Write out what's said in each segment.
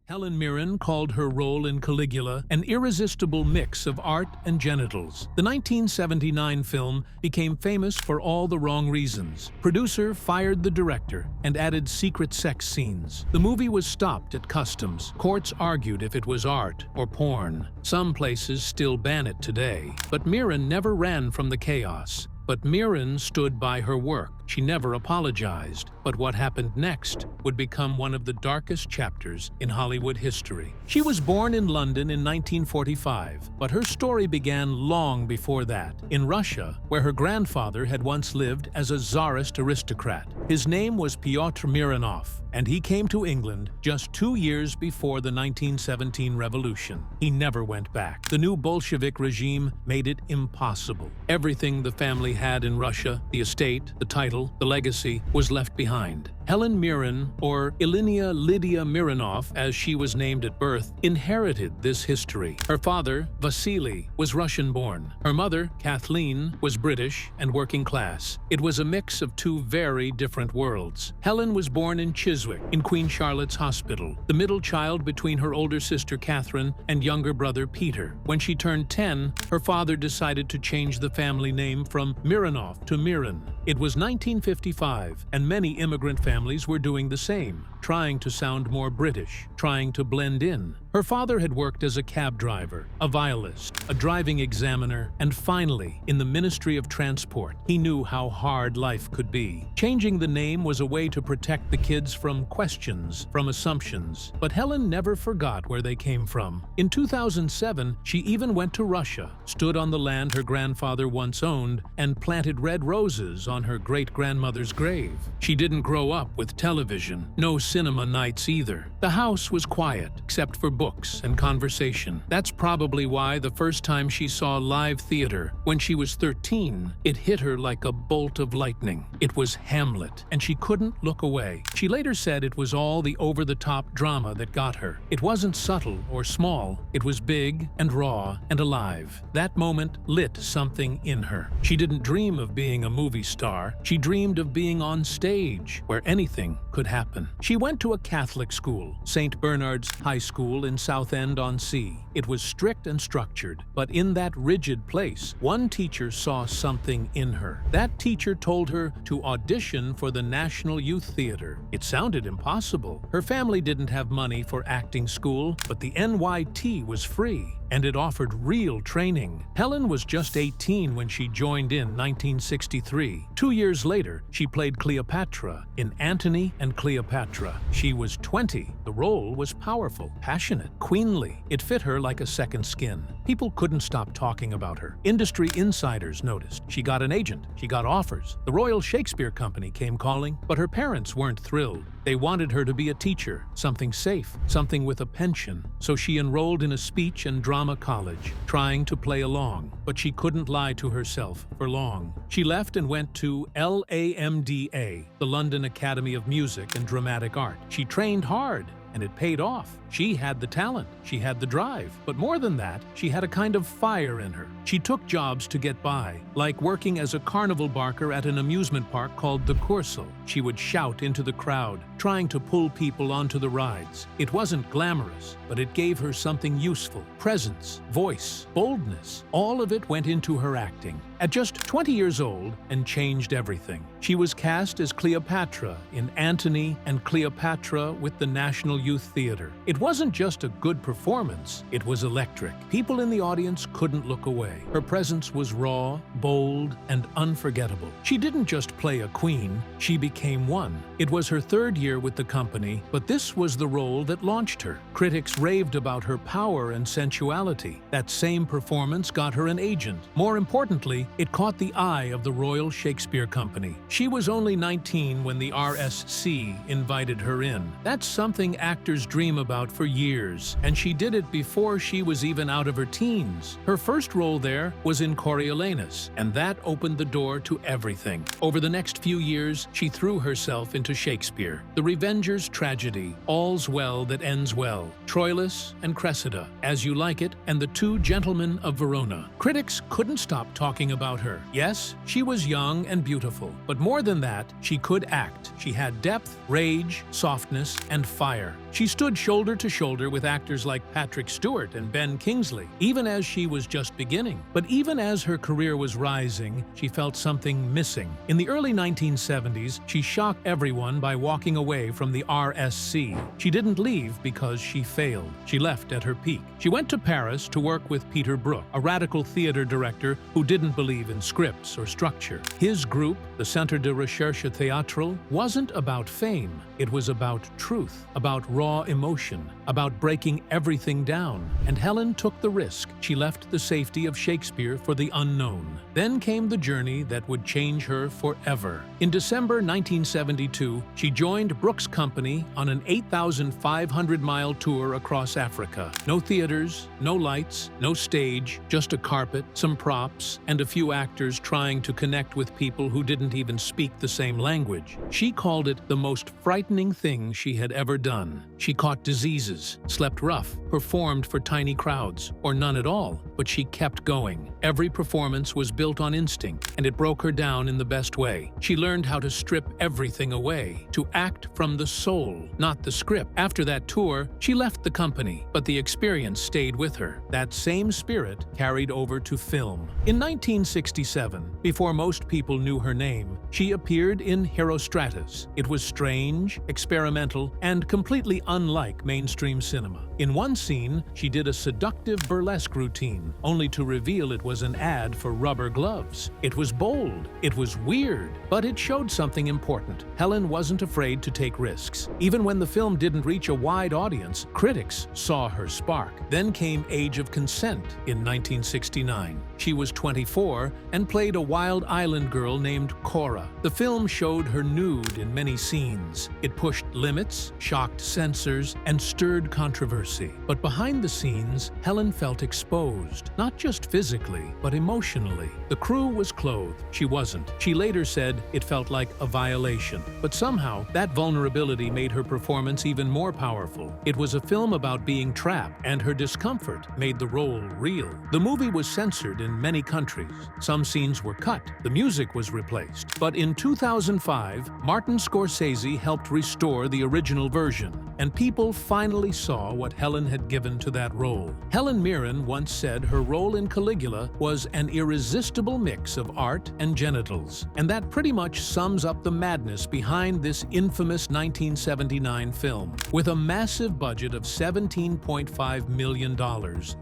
Helen Mirren called her role in Caligula an irresistible mix of art and genitals. The 1979 film became famous for all the wrong reasons. Producer fired the director and added secret sex scenes. The movie was stopped at customs. Courts argued if it was art or porn. Some places still ban it today. But Mirren never ran from the chaos. But Mirren stood by her work. She never apologized. But what happened next would become one of the darkest chapters in Hollywood history. She was born in London in 1945, but her story began long before that, in Russia, where her grandfather had once lived as a czarist aristocrat. His name was Pyotr Mironov, and he came to England just 2 years before the 1917 revolution. He never went back. The new Bolshevik regime made it impossible. Everything the family had in Russia, the estate, the title, the legacy, was left behind. Helen Mirren, or Ilinia Lydia Mironov, as she was named at birth, inherited this history. Her father, Vasily, was Russian-born. Her mother, Kathleen, was British and working class. It was a mix of two very different worlds. Helen was born in Chiswick, in Queen Charlotte's Hospital, the middle child between her older sister Catherine and younger brother Peter. When she turned 10, her father decided to change the family name from Mironov to Mirren. It was 1955, and many immigrant families were doing the same, trying to sound more British, trying to blend in. Her father had worked as a cab driver, a violist, a driving examiner, and finally, in the Ministry of Transport. He knew how hard life could be. Changing the name was a way to protect the kids from questions, from assumptions. But Helen never forgot where they came from. In 2007, she even went to Russia, stood on the land her grandfather once owned, and planted red roses on her great-grandmother's grave. She didn't grow up with television, no cinema nights either. The house was quiet, except for books and conversation. That's probably why the first time she saw live theater, when she was 13, it hit her like a bolt of lightning. It was Hamlet, and she couldn't look away. She later said it was all the over-the-top drama that got her. It wasn't subtle or small. It was big and raw and alive. That moment lit something in her. She didn't dream of being a movie star. She dreamed of being on stage, where anything could happen. She went to a Catholic school, St. Bernard's High School in Southend-on-Sea. It was strict and structured, but in that rigid place, one teacher saw something in her. That teacher told her to audition for the National Youth Theater. It sounded impossible. Her family didn't have money for acting school, but the NYT was free, and it offered real training. Helen was just 18 when she joined in 1963. 2 years later, she played Cleopatra in Antony and Cleopatra. She was 20. The role was powerful, passionate, queenly. It fit her like a second skin. People couldn't stop talking about her. Industry insiders noticed. She got an agent. She got offers. The Royal Shakespeare Company came calling, but her parents weren't thrilled. They wanted her to be a teacher, something safe, something with a pension. So she enrolled in a speech and drama college, trying to play along. But she couldn't lie to herself for long. She left and went to LAMDA, the London Academy of Music and Dramatic Art. She trained hard, and it paid off. She had the talent, she had the drive, but more than that, she had a kind of fire in her. She took jobs to get by, like working as a carnival barker at an amusement park called the Coursal. She would shout into the crowd, trying to pull people onto the rides. It wasn't glamorous, but it gave her something useful. Presence, voice, boldness, all of it went into her acting. At just 20 years old, and changed everything. She was cast as Cleopatra in Antony and Cleopatra with the National Youth Theater. It wasn't just a good performance, it was electric. People in the audience couldn't look away. Her presence was raw, bold, and unforgettable. She didn't just play a queen, she became one. It was her third year with the company, but this was the role that launched her. Critics raved about her power and sensuality. That same performance got her an agent. More importantly, it caught the eye of the Royal Shakespeare Company. She was only 19 when the RSC invited her in. That's something actors dream about for years, and she did it before she was even out of her teens. Her first role there was in Coriolanus, and that opened the door to everything. Over the next few years, she threw herself into Shakespeare. The Revenger's Tragedy, All's Well That Ends Well, Troilus and Cressida, As You Like It, and The Two Gentlemen of Verona. Critics couldn't stop talking about her. Yes, she was young and beautiful, but more than that, she could act. She had depth, rage, softness, and fire. She stood shoulder to shoulder with actors like Patrick Stewart and Ben Kingsley, even as she was just beginning. But even as her career was rising, she felt something missing. In the early 1970s, she shocked everyone by walking away from the RSC. She didn't leave because she failed. She left at her peak. She went to Paris to work with Peter Brook, a radical theater director who didn't believe in scripts or structure. His group, the Centre de Recherche Théâtrale, wasn't about fame. It was about truth, about raw emotion, about breaking everything down. And Helen took the risk. She left the safety of Shakespeare for the unknown. Then came the journey that would change her forever. In December 1972, she joined Brook's company on an 8,500-mile tour across Africa. No theaters, no lights, no stage, just a carpet, some props, and a few actors trying to connect with people who didn't even speak the same language. She called it the most frightening thing she had ever done. She caught diseases, slept rough, performed for tiny crowds, or none at all, but she kept going. Every performance was built on instinct, and it broke her down in the best way. She learned how to strip everything away, to act from the soul, not the script. After that tour, she left the company, but the experience stayed with her. That same spirit carried over to film. In 1967, before most people knew her name, she appeared in Herostratus. It was strange, experimental, and completely unlike mainstream cinema. In one scene, she did a seductive burlesque routine, only to reveal it was an ad for rubber gloves. It was bold, it was weird, but it showed something important. Helen wasn't afraid to take risks. Even when the film didn't reach a wide audience, critics saw her spark. Then came Age of Consent in 1969. She was 24 and played a wild island girl named Cora. The film showed her nude in many scenes. It pushed limits, shocked censors, and stirred controversy. But behind the scenes, Helen felt exposed, not just physically, but emotionally. The crew was clothed. She wasn't. She later said it felt like a violation. But somehow, that vulnerability made her performance even more powerful. It was a film about being trapped, and her discomfort made the role real. The movie was censored in many countries. Some scenes were cut. The music was replaced. But in 2005, Martin Scorsese helped restore the original version, and people finally saw what Helen had given to that role. Helen Mirren once said her role in Caligula was an irresistible mix of art and genitals, and that pretty much sums up the madness behind this infamous 1979 film. With a massive budget of $17.5 million,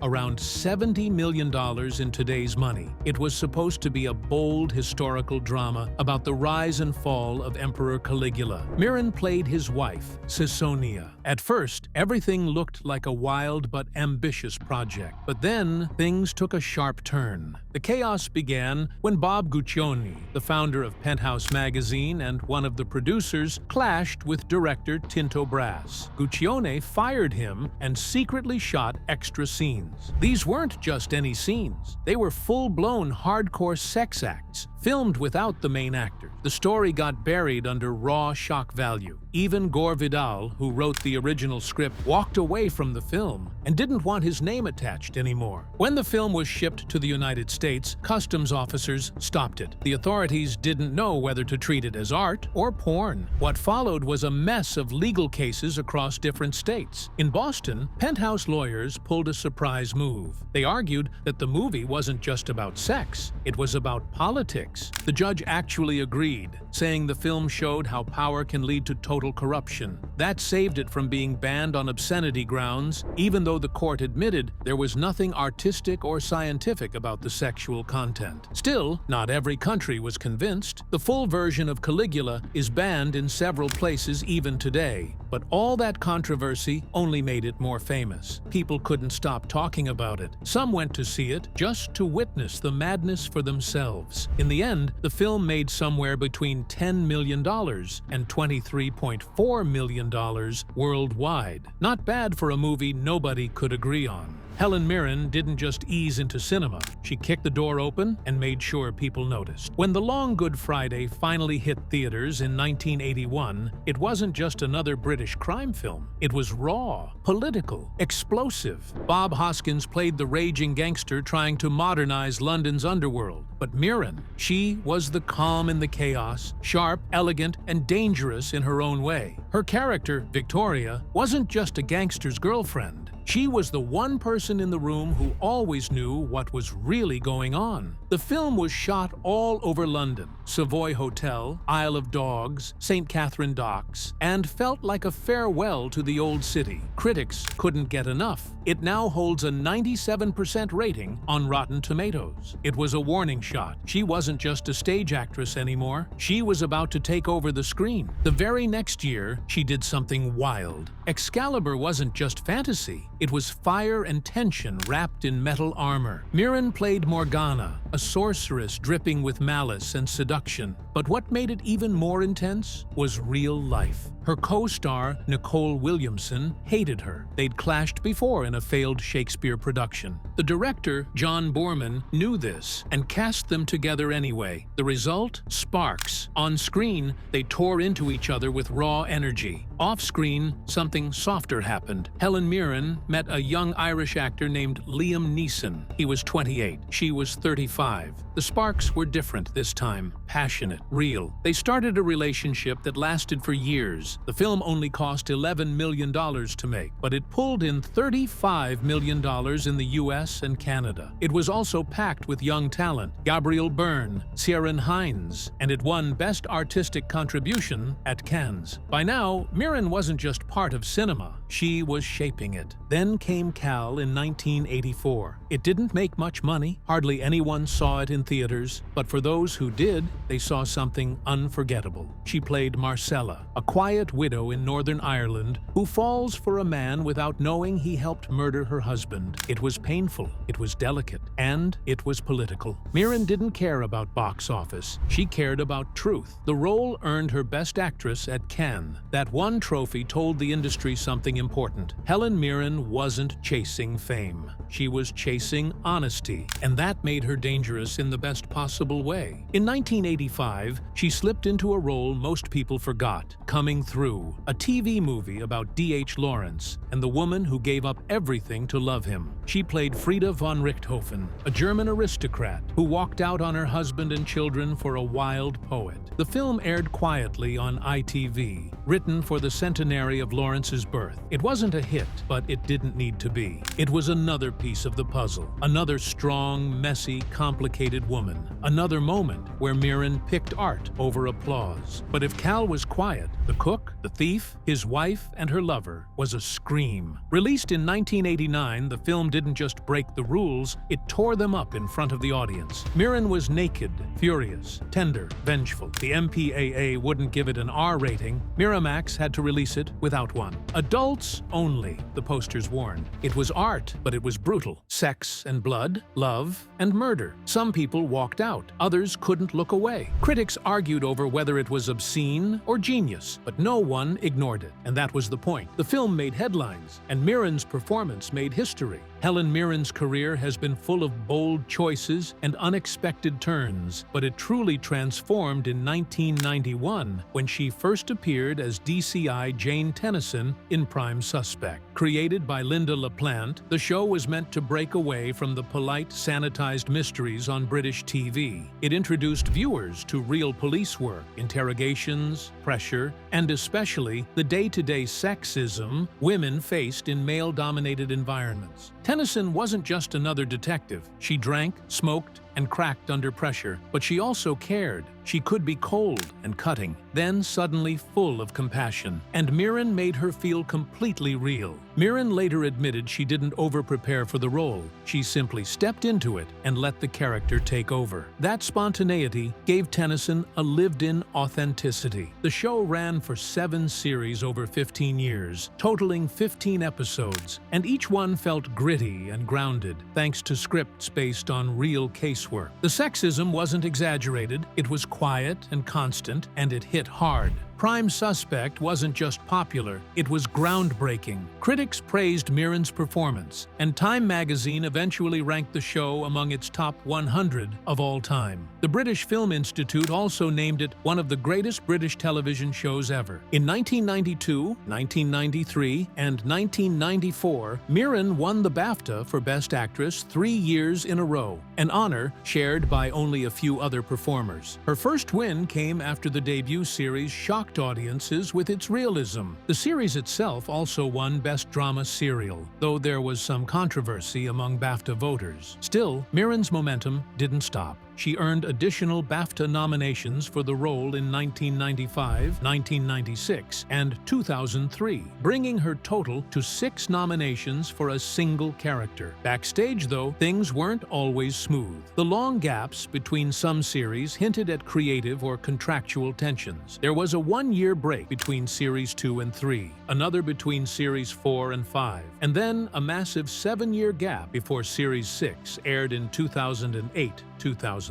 around $70 million in today's money, it was supposed to be a bold historical drama about the rise and fall of Emperor Caligula. Mirren played his wife, Caesonia. At first, everything looked like a wild but ambitious project. But then, things took a sharp turn. The chaos began when Bob Guccione, the founder of Penthouse magazine and one of the producers, clashed with director Tinto Brass. Guccione fired him and secretly shot extra scenes. These weren't just any scenes. They were full-blown hardcore sex acts, filmed without the main actors. The story got buried under raw shock value. Even Gore Vidal, who wrote the original script, walked away from the film and didn't want his name attached anymore. When the film was shipped to the United States, customs officers stopped it. The authorities didn't know whether to treat it as art or porn. What followed was a mess of legal cases across different states. In Boston, Penthouse lawyers pulled a surprise move. They argued that the movie wasn't just about sex, it was about politics. The judge actually agreed, saying the film showed how power can lead to total corruption. That saved it from being banned on obscenity grounds, even though the court admitted there was nothing artistic or scientific about the sexual content. Still, not every country was convinced. The full version of Caligula is banned in several places even today. But all that controversy only made it more famous. People couldn't stop talking about it. Some went to see it just to witness the madness for themselves. In the end, the film made somewhere between $10 million and $23.4 million worldwide. Not bad for a movie nobody could agree on. Helen Mirren didn't just ease into cinema. She kicked the door open and made sure people noticed. When The Long Good Friday finally hit theaters in 1981, it wasn't just another British crime film. It was raw, political, explosive. Bob Hoskins played the raging gangster trying to modernize London's underworld. But Mirren, she was the calm in the chaos, sharp, elegant, and dangerous in her own way. Her character, Victoria, wasn't just a gangster's girlfriend. She was the one person in the room who always knew what was really going on. The film was shot all over London, Savoy Hotel, Isle of Dogs, St. Catherine Docks, and felt like a farewell to the old city. Critics couldn't get enough. It now holds a 97% rating on Rotten Tomatoes. It was a warning shot. She wasn't just a stage actress anymore. She was about to take over the screen. The very next year, she did something wild. Excalibur wasn't just fantasy. It was fire and tension wrapped in metal armor. Mirren played Morgana, a sorceress dripping with malice and seduction. But what made it even more intense was real life. Her co-star, Nicole Williamson, hated her. They'd clashed before in a failed Shakespeare production. The director, John Boorman, knew this and cast them together anyway. The result? Sparks. On screen, they tore into each other with raw energy. Off-screen, something softer happened. Helen Mirren met a young Irish actor named Liam Neeson. He was 28. She was 35. The sparks were different this time. Passionate, real. They started a relationship that lasted for years. The film only cost $11 million to make, but it pulled in $35 million in the US and Canada. It was also packed with young talent, Gabriel Byrne, Ciarán Hinds, and it won Best Artistic Contribution at Cannes. By now, Mirren wasn't just part of cinema, she was shaping it. Then came Cal in 1984. It didn't make much money, hardly anyone saw it in theaters, but for those who did, they saw something unforgettable. She played Marcella, a quiet widow in Northern Ireland who falls for a man without knowing he helped murder her husband. It was painful, it was delicate, and it was political. Mirren didn't care about box office. She cared about truth. The role earned her Best Actress at Cannes. That one trophy told the industry something important. Helen Mirren wasn't chasing fame. She was chasing honesty, and that made her dangerous in the best possible way. In 1985, she slipped into a role most people forgot, Coming Through, a TV movie about D.H. Lawrence and the woman who gave up everything to love him. She played Frieda von Richthofen, a German aristocrat who walked out on her husband and children for a wild poet. The film aired quietly on ITV, written for the centenary of Lawrence's birth. It wasn't a hit, but it didn't need to be. It was another piece of the puzzle, another strong, messy, complicated woman, another moment where Mirren picked art over applause. But if Cal was quiet, the cook, the thief, his wife, and her lover was a scream. Released in 1989, the film didn't just break the rules, it tore them up in front of the audience. Mirren was naked, furious, tender, vengeful. The MPAA wouldn't give it an R rating. Miramax had to release it without one. Adults only, the posters warned. It was art, but it was brutal. Sex and blood, love and murder. Some people walked out, others couldn't look away. Critics argued over whether it was obscene or genius, but no one ignored it. And that was the point. The film made headlines, and Mirren's performance made history. Helen Mirren's career has been full of bold choices and unexpected turns, but it truly transformed in 1991 when she first appeared as DCI Jane Tennyson in Prime Suspect. Created by Linda LaPlante, the show was meant to break away from the polite, sanitized mysteries on British TV. It introduced viewers to real police work, interrogations, pressure, and especially the day-to-day sexism women faced in male-dominated environments. Tennyson wasn't just another detective. She drank, smoked, and cracked under pressure, but she also cared. She could be cold and cutting, then suddenly full of compassion, and Mirren made her feel completely real. Mirren later admitted she didn't over-prepare for the role. She simply stepped into it and let the character take over. That spontaneity gave Tennyson a lived-in authenticity. The show ran for 7 series over 15 years, totaling 15 episodes, and each one felt gritty and grounded, thanks to scripts based on real casework. The sexism wasn't exaggerated, it was quiet and constant, and it hit hard. Prime Suspect wasn't just popular, it was groundbreaking. Critics praised Mirren's performance, and Time magazine eventually ranked the show among its top 100 of all time. The British Film Institute also named it one of the greatest British television shows ever. In 1992, 1993, and 1994, Mirren won the BAFTA for Best Actress 3 years in a row, an honor shared by only a few other performers. Her first win came after the debut series shocked audiences with its realism. The series itself also won Best Drama Serial, though there was some controversy among BAFTA voters. Still, Mirren's momentum didn't stop. She earned additional BAFTA nominations for the role in 1995, 1996, and 2003, bringing her total to 6 nominations for a single character. Backstage, though, things weren't always smooth. The long gaps between some series hinted at creative or contractual tensions. There was a 1-year break between Series 2 and 3, another between Series 4 and 5, and then a massive 7-year gap before Series 6 aired in 2008-2003.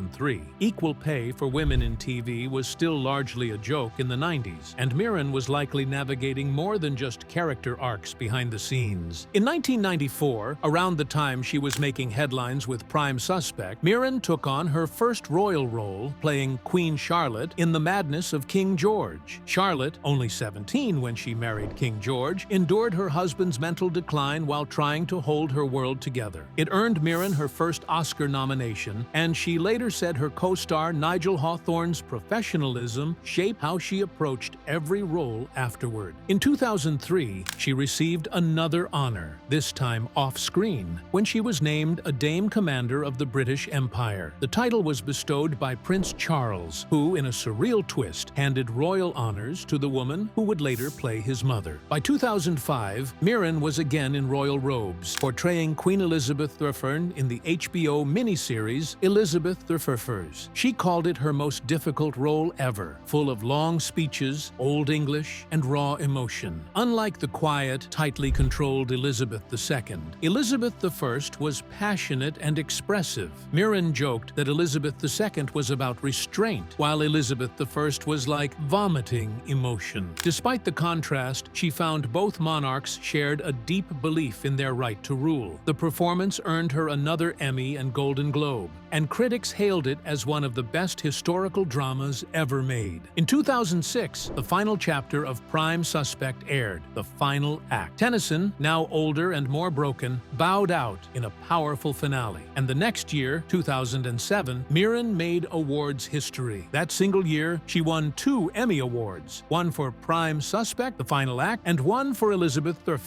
Equal pay for women in TV was still largely a joke in the 90s, and Mirren was likely navigating more than just character arcs behind the scenes. In 1994, around the time she was making headlines with Prime Suspect, Mirren took on her first royal role, playing Queen Charlotte in The Madness of King George. Charlotte, only 17 when she married King George, endured her husband's mental decline while trying to hold her world together. It earned Mirren her first Oscar nomination, and she later said her co-star Nigel Hawthorne's professionalism shaped how she approached every role afterward. In 2003, she received another honor, this time off-screen, when she was named a Dame Commander of the British Empire. The title was bestowed by Prince Charles, who, in a surreal twist, handed royal honors to the woman who would later play his mother. By 2005, Mirren was again in royal robes, portraying Queen Elizabeth I in the HBO miniseries Elizabeth I. She called it her most difficult role ever, full of long speeches, Old English, and raw emotion. Unlike the quiet, tightly controlled Elizabeth II, Elizabeth I was passionate and expressive. Mirren joked that Elizabeth II was about restraint, while Elizabeth I was like vomiting emotion. Despite the contrast, she found both monarchs shared a deep belief in their right to rule. The performance earned her another Emmy and Golden Globe, and critics hailed it as one of the best historical dramas ever made. In 2006, the final chapter of Prime Suspect aired, the final act. Tennyson, now older and more broken, bowed out in a powerful finale. And the next year, 2007, Mirren made awards history. That single year, she won 2 Emmy Awards, one for Prime Suspect, the final act, and one for Elizabeth I.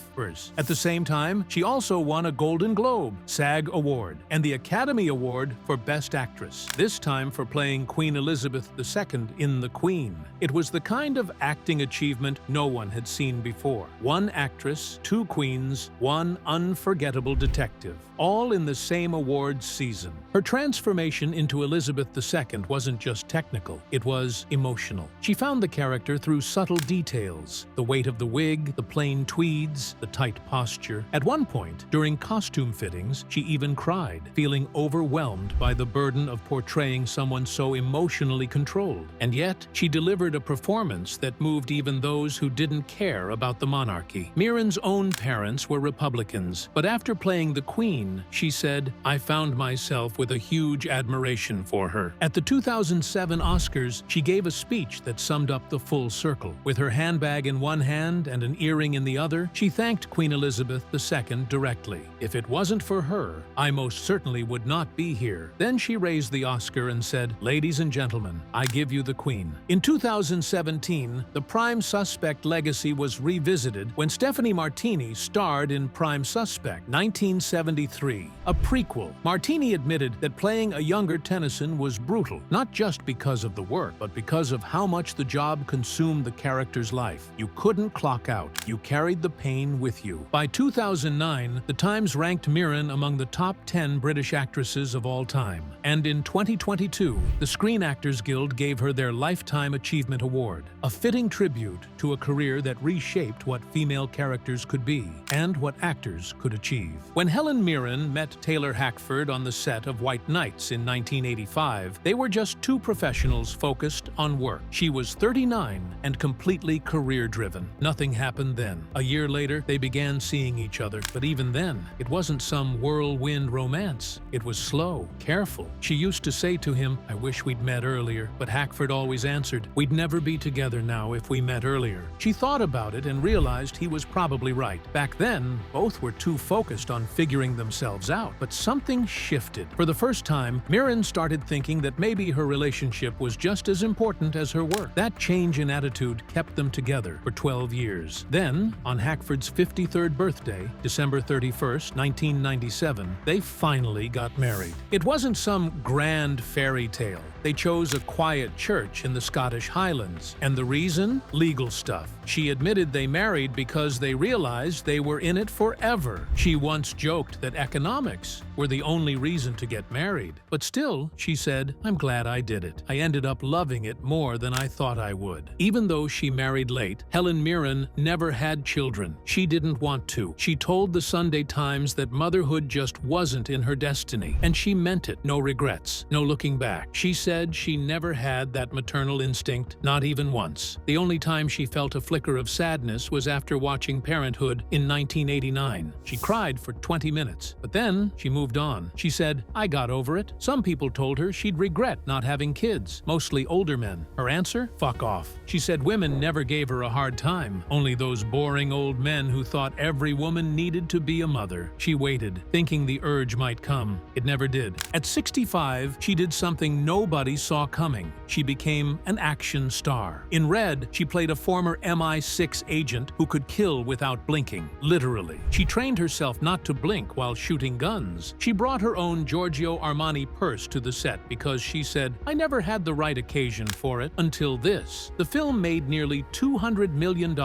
At the same time, she also won a Golden Globe, SAG Award, and the Academy Award for Best Actress, this time for playing Queen Elizabeth II in The Queen. It was the kind of acting achievement no one had seen before. 1 actress, 2 queens, 1 unforgettable detective, all in the same awards season. Her transformation into Elizabeth II wasn't just technical, it was emotional. She found the character through subtle details, the weight of the wig, the plain tweeds, the tight posture. At one point, during costume fittings, she even cried, feeling overwhelmed by the burden of portraying someone so emotionally controlled. And yet, she delivered a performance that moved even those who didn't care about the monarchy. Mirren's own parents were Republicans, but after playing the Queen, she said, "I found myself with a huge admiration for her." At the 2007 Oscars, she gave a speech that summed up the full circle. With her handbag in one hand and an earring in the other, she thanked Queen Elizabeth II directly. "If it wasn't for her, I most certainly would not be here." Then she raised the Oscar and said, "Ladies and gentlemen, I give you the Queen." In 2017, the Prime Suspect legacy was revisited when Stephanie Martini starred in Prime Suspect 1973, a prequel. Martini admitted that playing a younger Tennyson was brutal, not just because of the work, but because of how much the job consumed the character's life. You couldn't clock out. You carried the pain with you. By 2009, The Times ranked Mirren among the top 10 British actresses of all time. And And in 2022, the Screen Actors Guild gave her their Lifetime Achievement Award, a fitting tribute to a career that reshaped what female characters could be and what actors could achieve. When Helen Mirren met Taylor Hackford on the set of White Nights in 1985, they were just two professionals focused on work. She was 39 and completely career-driven. Nothing happened then. A year later, they began seeing each other, but even then, it wasn't some whirlwind romance. It was slow, careful. She used to say to him, "I wish we'd met earlier," but Hackford always answered, "We'd never be together now if we met earlier." She thought about it and realized he was probably right. Back then, both were too focused on figuring themselves out, but something shifted. For the first time, Mirren started thinking that maybe her relationship was just as important as her work. That change in attitude kept them together for 12 years. Then, on Hackford's 53rd birthday, December 31st, 1997, they finally got married. It wasn't some grand fairy tale. They chose a quiet church in the Scottish Highlands. And the reason? Legal stuff. She admitted they married because they realized they were in it forever. She once joked that economics were the only reason to get married. But still, she said, "I'm glad I did it. I ended up loving it more than I thought I would." Even though she married late, Helen Mirren never had children. She didn't want to. She told the Sunday Times that motherhood just wasn't in her destiny. And she meant it. No regrets. No looking back. She said she never had that maternal instinct, not even once. The only time she felt a flicker of sadness was after watching Parenthood in 1989. She cried for 20 minutes, but then she moved on. She said, "I got over it." Some people told her she'd regret not having kids, mostly older men. Her answer? Fuck off. She said women never gave her a hard time, only those boring old men who thought every woman needed to be a mother. She waited, thinking the urge might come. It never did. At 65, she did something nobody saw coming. She became an action star. In Red, she played a former MI6 agent who could kill without blinking, literally. She trained herself not to blink while shooting guns. She brought her own Giorgio Armani purse to the set because she said, "I never had the right occasion for it until this." The film made nearly $200 million,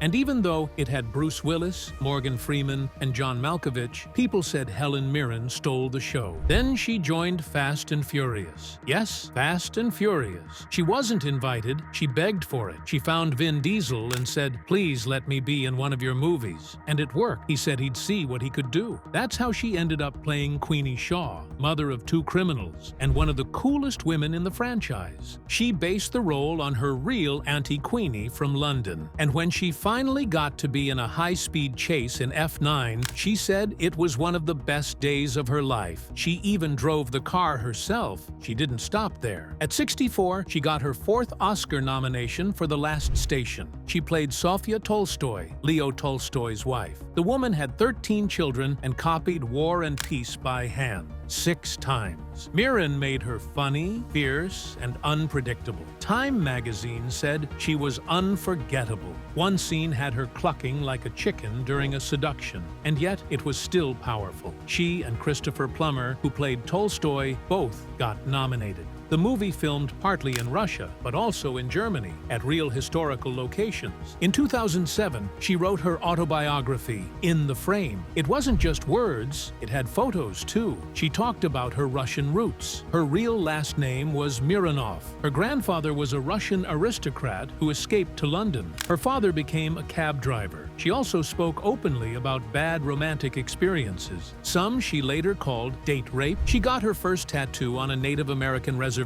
and even though it had Bruce Willis, Morgan Freeman, and John Malkovich, people said Helen Mirren stole the show. Then she joined Fast and Furious. Yes, Fast and Furious. She wasn't invited, she begged for it. She found Vin Diesel and said, "Please let me be in one of your movies." And it worked. He said he'd see what he could do. That's how she ended up playing Queenie Shaw, mother of two criminals, and one of the coolest women in the franchise. She based the role on her real Auntie Queenie from London. And when she finally got to be in a high-speed chase in F9, she said it was one of the best days of her life. She even drove the car herself. She didn't stop there. At 64, she got her 4th Oscar nomination for The Last Station. She played Sofia Tolstoy, Leo Tolstoy's wife. The woman had 13 children and copied War and Peace by hand 6 times. Mirren made her funny, fierce, and unpredictable. Time magazine said she was unforgettable. One scene had her clucking like a chicken during a seduction, and yet it was still powerful. She and Christopher Plummer, who played Tolstoy, both got nominated. The movie filmed partly in Russia, but also in Germany, at real historical locations. In 2007, she wrote her autobiography, In the Frame. It wasn't just words, it had photos too. She talked about her Russian roots. Her real last name was Mironov. Her grandfather was a Russian aristocrat who escaped to London. Her father became a cab driver. She also spoke openly about bad romantic experiences. Some she later called date rape. She got her first tattoo on a Native American reservation.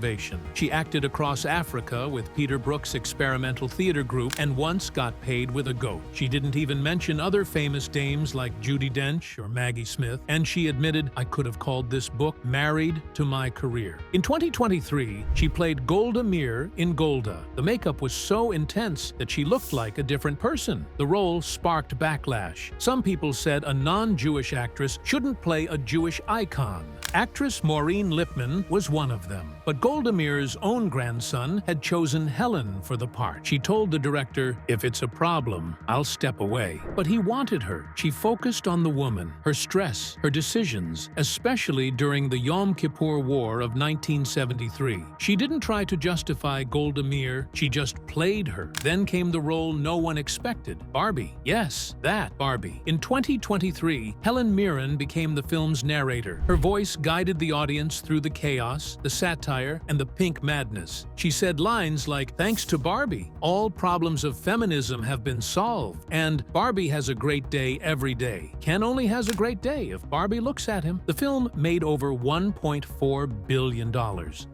She acted across Africa with Peter Brook's experimental theater group and once got paid with a goat. She didn't even mention other famous dames like Judi Dench or Maggie Smith, and she admitted, "I could have called this book Married to My Career." In 2023, she played Golda Meir in Golda. The makeup was so intense that she looked like a different person. The role sparked backlash. Some people said a non-Jewish actress shouldn't play a Jewish icon. Actress Maureen Lipman was one of them. But Golda Meir's own grandson had chosen Helen for the part. She told the director, "If it's a problem, I'll step away." But he wanted her. She focused on the woman, her stress, her decisions, especially during the Yom Kippur War of 1973. She didn't try to justify Golda Meir, she just played her. Then came the role no one expected, Barbie. Yes, that Barbie. In 2023, Helen Mirren became the film's narrator. Her voice guided the audience through the chaos, the satire, and the pink madness. She said lines like, "Thanks to Barbie, all problems of feminism have been solved," and "Barbie has a great day every day. Ken only has a great day if Barbie looks at him." The film made over $1.4 billion,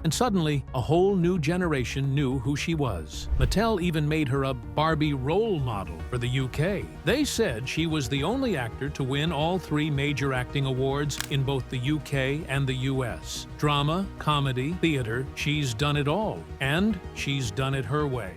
and suddenly a whole new generation knew who she was. Mattel even made her a Barbie role model for the UK. They said she was the only actor to win all 3 major acting awards in both the UK and the US. Drama, comedy, theater, she's done it all, and she's done it her way.